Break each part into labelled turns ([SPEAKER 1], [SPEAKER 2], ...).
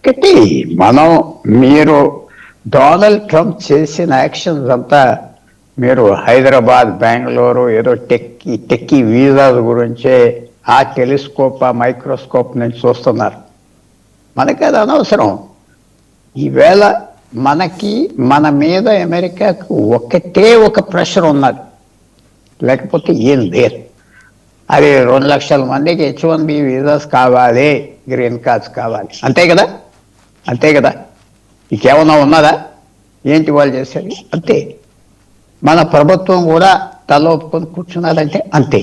[SPEAKER 1] ఒకటి మనం మీరు డొనాల్డ్ ట్రంప్ చేసిన యాక్షన్స్ అంతా మీరు హైదరాబాద్ బెంగళూరు ఏదో టెక్కీ వీసాల గురించే ఆ టెలిస్కోప్ ఆ మైక్రోస్కోప్ నుంచి చూస్తున్నారు. మనకి అది అనవసరం. ఈవేళ మనకి మన మీద అమెరికాకు ఒకటే ఒక ప్రెషర్ ఉన్నది, లేకపోతే ఏం లేదు. అది 2 లక్షల మందికి H1B వీసాస్ కావాలి, గ్రీన్ కార్డ్స్ కావాలి, అంతే కదా. అంతే కదా, ఇంకేమన్నా ఉన్నదా? ఏంటి వాళ్ళు చేసేది? అంతే. మన ప్రభుత్వం కూడా తల ఒప్పుకొని కూర్చున్నదంటే అంతే,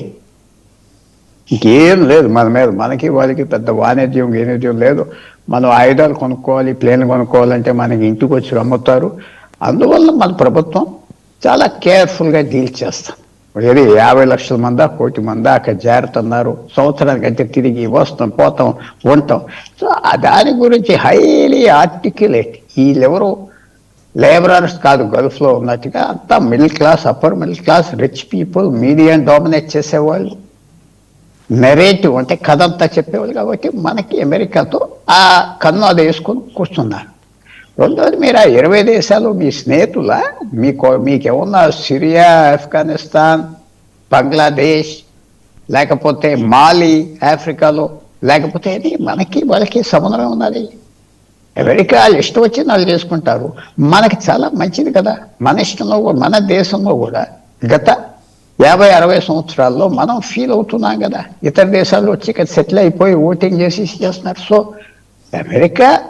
[SPEAKER 1] ఇంకేం లేదు మన మీద. మనకి వాళ్ళకి పెద్ద వాణిజ్యం లేదు. మనం ఆయుధాలు కొనుక్కోవాలి, ప్లేన్ కొనుక్కోవాలంటే మనకి ఇంటికి వచ్చి అమ్ముతారు. అందువల్ల మన ప్రభుత్వం చాలా కేర్ఫుల్గా డీల్ చేస్తాం. ఏది 50 లక్షల మందా 1 కోటి మందా అక్కడ జారుతున్నారు, సంవత్సరానికి అంటే తిరిగి వస్తాం పోతాం ఉంటాం. సో దాని గురించి హైలీ ఆర్టిక్యులేట్. వీళ్ళెవరు లేబరర్స్ కాదు, గల్ఫ్లో ఉన్నట్టుగా అంతా middle class, upper middle class, rich people, మీడియాని డామినేట్ చేసేవాళ్ళు, నెరేటివ్ అంటే కథ అంతా చెప్పేవాళ్ళు. కాబట్టి మనకి అమెరికాతో ఆ కన్ను అది వేసుకొని కూర్చున్నారు. రెండోది, మీరు ఆ 20 దేశాలు మీ స్నేహితుల, మీకేమన్నా సిరియా, ఆఫ్ఘనిస్తాన్, బంగ్లాదేశ్, లేకపోతే మాలి ఆఫ్రికాలో, లేకపోతే మనకి వాళ్ళకి సంబంధం ఉన్నది. అమెరికా వాళ్ళు ఇష్టం వచ్చి వాళ్ళు చేసుకుంటారు. మనకి చాలా మంచిది కదా. మన ఇష్టంలో మన దేశంలో కూడా గత 50-60 సంవత్సరాల్లో మనం ఫీల్ అవుతున్నాం కదా. ఇతర దేశాల్లో వచ్చి ఇక్కడ సెటిల్ అయిపోయి ఓటింగ్ చేసి చేస్తున్నారు. So America